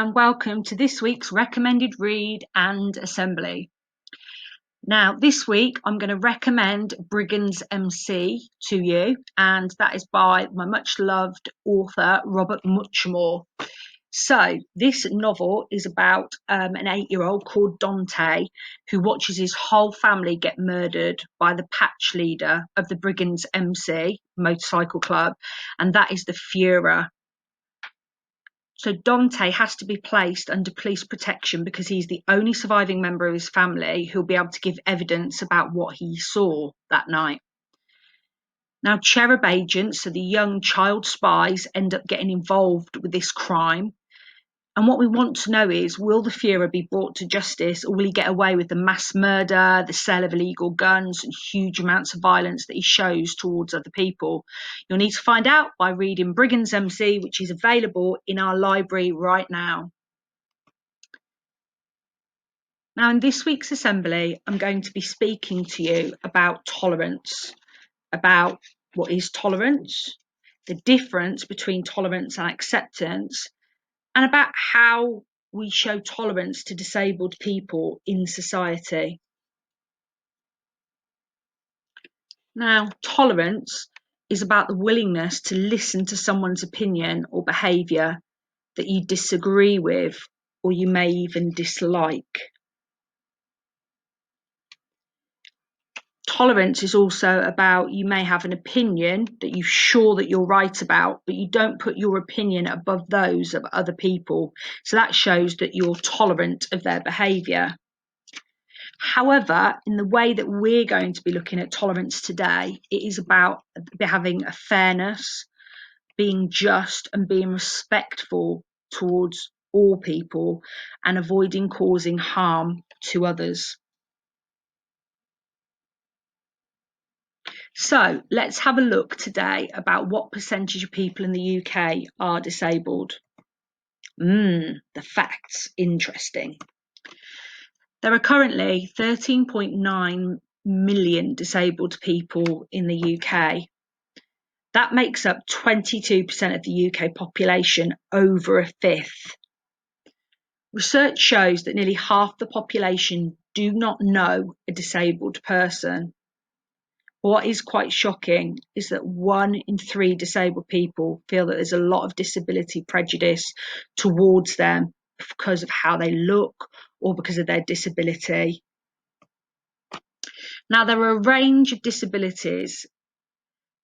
and welcome to this week's recommended read and assembly. Now, this week I'm going to recommend Brigand's MC to you, and that is by my much loved author Robert Muchamore. So this novel is about an 8-year-old called Dante who watches his whole family get murdered by the patch leader of the Brigand's MC motorcycle club, and that is the Führer. So Dante has to be placed under police protection because he's the only surviving member of his family who'll be able to give evidence about what he saw that night. Now, cherub agents, so the young child spies, end up getting involved with this crime. And what we want to know is, will the Führer be brought to justice, or will he get away with the mass murder, the sale of illegal guns, and huge amounts of violence that he shows towards other people? You'll need to find out by reading Brigand's MC, which is available in our library right now. Now, in this week's assembly, I'm going to be speaking to you about tolerance, about what is tolerance, the difference between tolerance and acceptance, and about how we show tolerance to disabled people in society. Now, tolerance is about the willingness to listen to someone's opinion or behaviour that you disagree with or you may even dislike. Tolerance is also about, you may have an opinion that you're sure that you're right about, but you don't put your opinion above those of other people. So that shows that you're tolerant of their behaviour. However, in the way that we're going to be looking at tolerance today, it is about having a fairness, being just and being respectful towards all people and avoiding causing harm to others. So let's have a look today about what percentage of people in the UK are disabled. The facts, interesting. There are currently 13.9 million disabled people in the UK. That makes up 22% of the UK population, over a fifth. Research shows that nearly half the population do not know a disabled person. What is quite shocking is that 1 in 3 disabled people feel that there's a lot of disability prejudice towards them because of how they look or because of their disability. Now, there are a range of disabilities.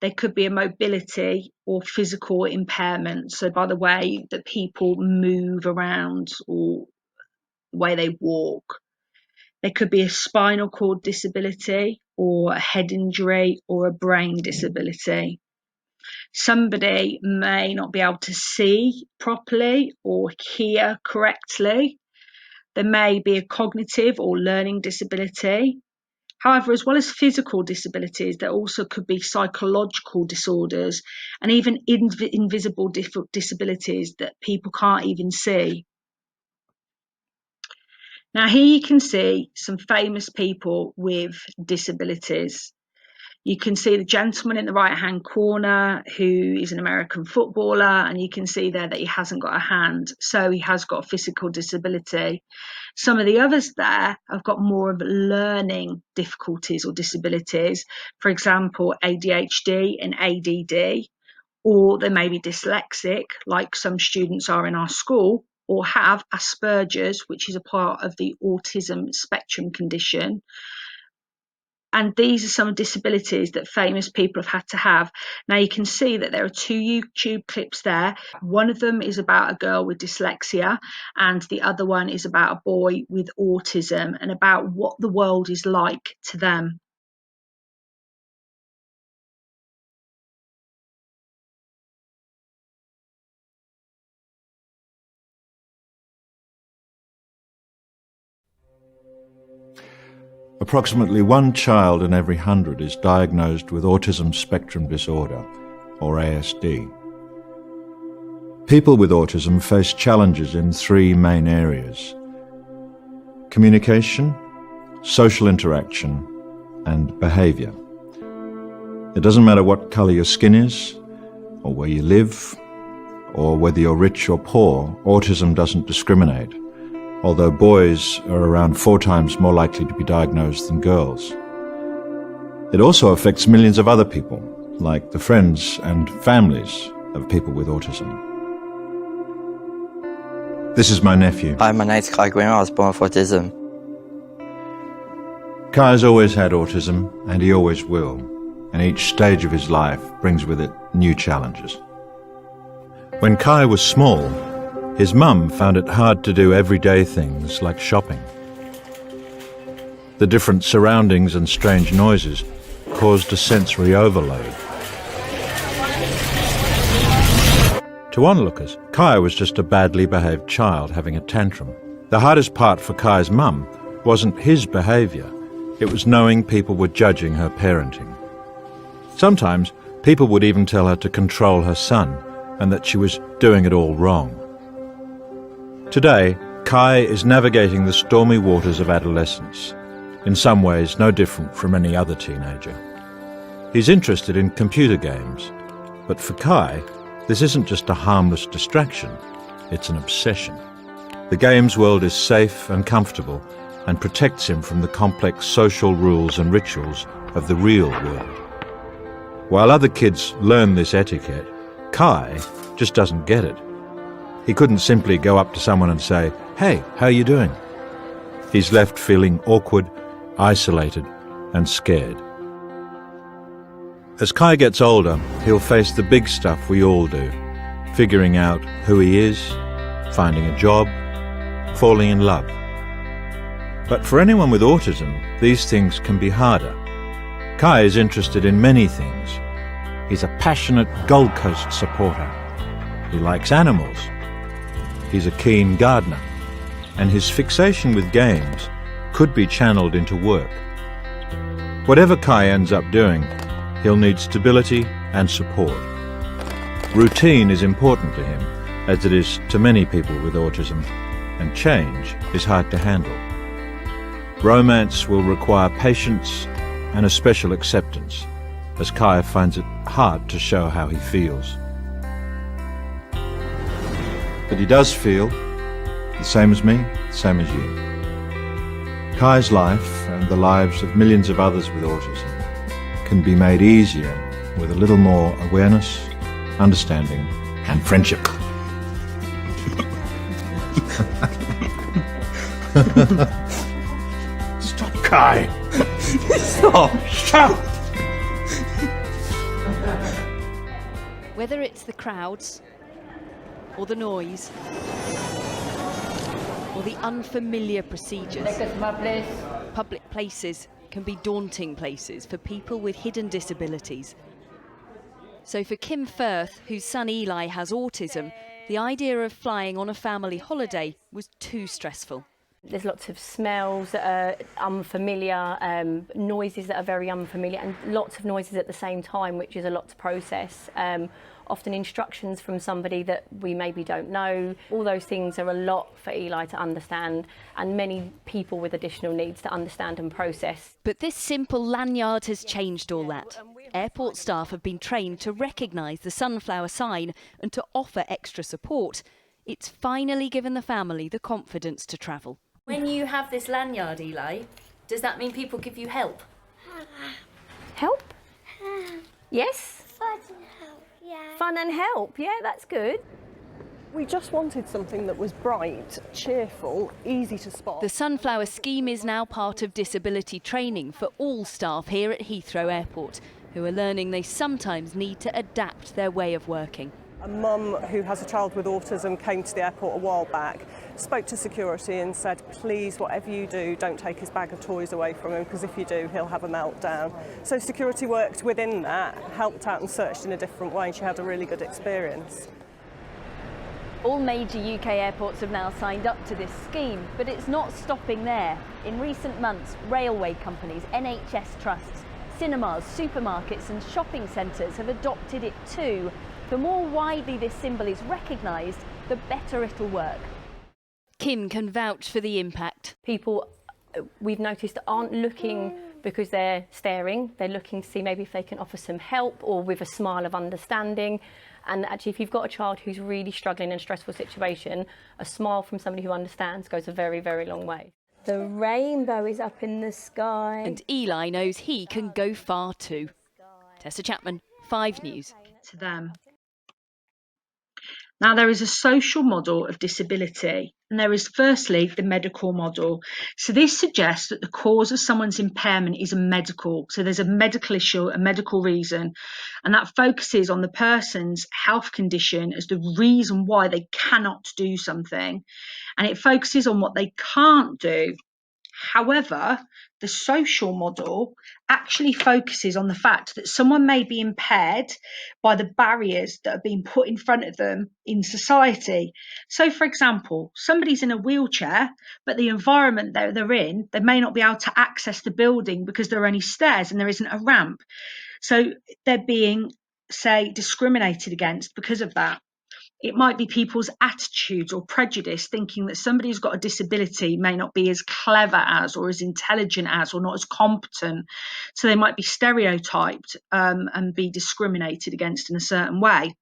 There could be a mobility or physical impairment, so by the way that people move around or the way they walk. There could be a spinal cord disability or a head injury or a brain disability. Somebody may not be able to see properly or hear correctly. There may be a cognitive or learning disability. However, as well as physical disabilities, there also could be psychological disorders and even invisible disabilities that people can't even see. Now, here you can see some famous people with disabilities. You can see the gentleman in the right-hand corner who is an American footballer, and you can see there that he hasn't got a hand, so he has got a physical disability. Some of the others there have got more of learning difficulties or disabilities, for example, ADHD and ADD, or they may be dyslexic, like some students are in our school, or have Asperger's, which is a part of the autism spectrum condition. And these are some disabilities that famous people have had to have. Now, you can see that there are 2 YouTube clips there. One of them is about a girl with dyslexia, and the other one is about a boy with autism and about what the world is like to them. Approximately 1 child in every 100 is diagnosed with autism spectrum disorder, or ASD. People with autism face challenges in 3 main areas: communication, social interaction, and behaviour. It doesn't matter what colour your skin is, or where you live, or whether you're rich or poor, autism doesn't discriminate, although boys are around 4 times more likely to be diagnosed than girls. It also affects millions of other people, like the friends and families of people with autism. This is my nephew. Hi, my name's Kai Green. I was born with autism. Kai has always had autism, and he always will, and each stage of his life brings with it new challenges. When Kai was small, his mum found it hard to do everyday things like shopping. The different surroundings and strange noises caused a sensory overload. To onlookers, Kai was just a badly behaved child having a tantrum. The hardest part for Kai's mum wasn't his behaviour, it was knowing people were judging her parenting. Sometimes people would even tell her to control her son and that she was doing it all wrong. Today, Kai is navigating the stormy waters of adolescence, in some ways no different from any other teenager. He's interested in computer games, but for Kai, this isn't just a harmless distraction, it's an obsession. The games world is safe and comfortable and protects him from the complex social rules and rituals of the real world. While other kids learn this etiquette, Kai just doesn't get it. He couldn't simply go up to someone and say, "Hey, how are you doing?" He's left feeling awkward, isolated, and scared. As Kai gets older, he'll face the big stuff we all do, figuring out who he is, finding a job, falling in love. But for anyone with autism, these things can be harder. Kai is interested in many things. He's a passionate Gold Coast supporter. He likes animals. He's a keen gardener. And his fixation with games could be channeled into work. Whatever Kai ends up doing, he'll need stability and support. Routine is important to him, as it is to many people with autism, and change is hard to handle. Romance will require patience and a special acceptance, as Kai finds it hard to show how he feels. But he does feel the same as me, the same as you. Kai's life and the lives of millions of others with autism can be made easier with a little more awareness, understanding, and friendship. Stop, Kai! Stop! Stop! Whether it's the crowds, or the noise, or the unfamiliar procedures, public places can be daunting places for people with hidden disabilities. So for Kim Firth, whose son Eli has autism, the idea of flying on a family holiday was too stressful. There's lots of smells that are unfamiliar, noises that are very unfamiliar, and lots of noises at the same time, which is a lot to process. Often instructions from somebody that we maybe don't know. All those things are a lot for Eli to understand, and many people with additional needs to understand and process. But this simple lanyard has changed all that. Airport staff have been trained to recognise the sunflower sign and to offer extra support. It's finally given the family the confidence to travel. When you have this lanyard, Eli, does that mean people give you help? Help? Yes? Fun and help, yeah. Fun and help, yeah, that's good. We just wanted something that was bright, cheerful, easy to spot. The Sunflower scheme is now part of disability training for all staff here at Heathrow Airport, who are learning they sometimes need to adapt their way of working. A mum who has a child with autism came to the airport a while back, spoke to security and said, please, whatever you do, don't take his bag of toys away from him, because if you do, he'll have a meltdown. So security worked within that, helped out and searched in a different way, and she had a really good experience. All major UK airports have now signed up to this scheme, but it's not stopping there. In recent months, railway companies, NHS trusts, cinemas, supermarkets and shopping centres have adopted it too. The more widely this symbol is recognised, the better it'll work. Kim can vouch for the impact. People, we've noticed, aren't looking because they're staring, they're looking to see maybe if they can offer some help or with a smile of understanding. And actually, if you've got a child who's really struggling in a stressful situation, a smile from somebody who understands goes a very, very long way. The rainbow is up in the sky. And Eli knows he can go far too. Tessa Chapman, 5 News. To them. Now, there is a social model of disability, and there is firstly the medical model. So this suggests that the cause of someone's impairment is a medical. So there's a medical issue, a medical reason, and that focuses on the person's health condition as the reason why they cannot do something. And it focuses on what they can't do. However, the social model actually focuses on the fact that someone may be impaired by the barriers that are being put in front of them in society. So, for example, somebody's in a wheelchair, but the environment that they're in, they may not be able to access the building because there are only stairs and there isn't a ramp. So they're being, say, discriminated against because of that. It might be people's attitudes or prejudice, thinking that somebody who's got a disability may not be as clever as, or as intelligent as, or not as competent. So they might be stereotyped and be discriminated against in a certain way.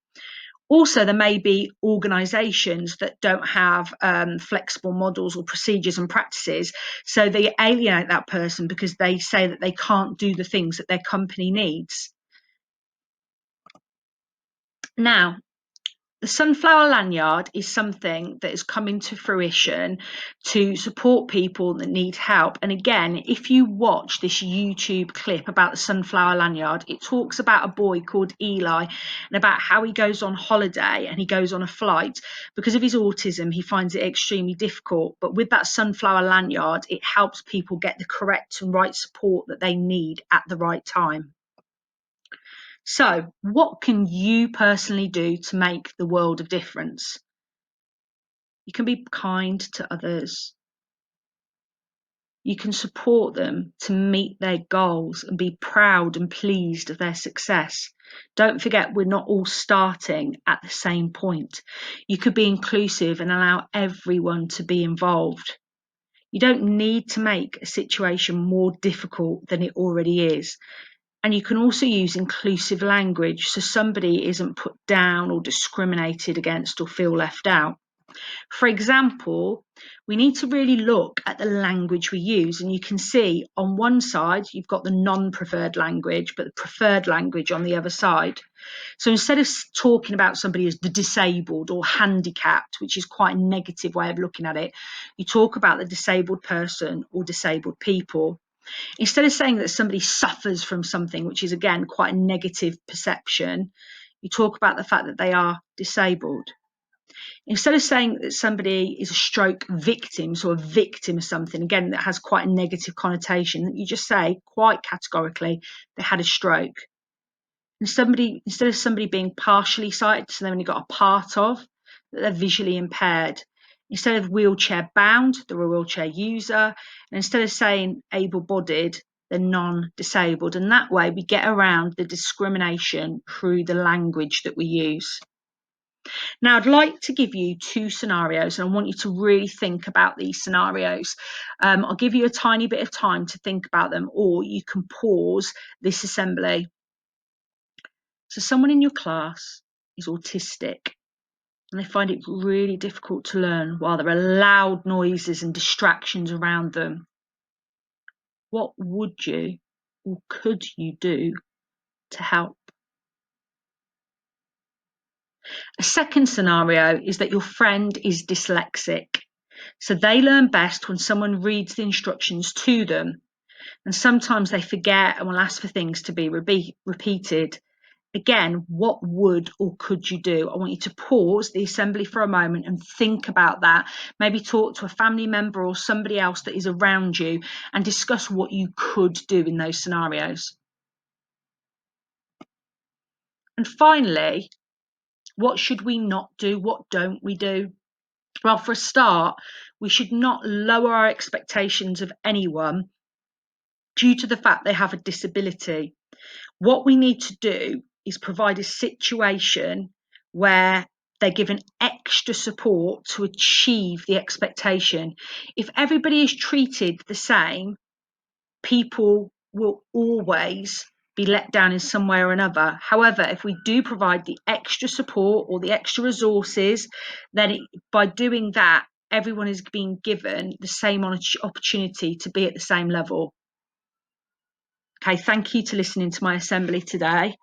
Also, there may be organisations that don't have flexible models or procedures and practices. So they alienate that person because they say that they can't do the things that their company needs. Now, the sunflower lanyard is something that is coming to fruition to support people that need help. And again, if you watch this YouTube clip about the sunflower lanyard, it talks about a boy called Eli and about how he goes on holiday and he goes on a flight. Because of his autism, he finds it extremely difficult. But with that sunflower lanyard, it helps people get the correct and right support that they need at the right time. So, what can you personally do to make the world of difference? You can be kind to others. You can support them to meet their goals and be proud and pleased of their success. Don't forget, we're not all starting at the same point. You could be inclusive and allow everyone to be involved. You don't need to make a situation more difficult than it already is. And you can also use inclusive language so somebody isn't put down or discriminated against or feel left out. For example, we need to really look at the language we use, and you can see on one side you've got the non-preferred language, but the preferred language on the other side. So instead of talking about somebody as the disabled or handicapped, which is quite a negative way of looking at it, you talk about the disabled person or disabled people. Instead of saying that somebody suffers from something, which is again quite a negative perception, you talk about the fact that they are disabled. Instead of saying that somebody is a stroke victim, so a victim of something, again, that has quite a negative connotation, you just say quite categorically they had a stroke. Instead of somebody being partially sighted, so they've only got a part of, that they're visually impaired. Instead of wheelchair bound, they're a wheelchair user. And instead of saying able-bodied, they're non-disabled. And that way we get around the discrimination through the language that we use. Now, I'd like to give you 2 scenarios, and I want you to really think about these scenarios. I'll give you a tiny bit of time to think about them, or you can pause this assembly. So someone in your class is autistic, and they find it really difficult to learn while there are loud noises and distractions around them. What would you or could you do to help? A second scenario is that your friend is dyslexic. So they learn best when someone reads the instructions to them. And sometimes they forget and will ask for things to be repeated. Again, what would or could you do? I want you to pause the assembly for a moment and think about that. Maybe talk to a family member or somebody else that is around you and discuss what you could do in those scenarios. And finally, what should we not do? What don't we do? Well, for a start, we should not lower our expectations of anyone due to the fact they have a disability. What we need to do is provide a situation where they're given extra support to achieve the expectation. If everybody is treated the same, people will always be let down in some way or another. However, if we do provide the extra support or the extra resources, then by doing that, everyone is being given the same opportunity to be at the same level. Okay, thank you to listening to my assembly today.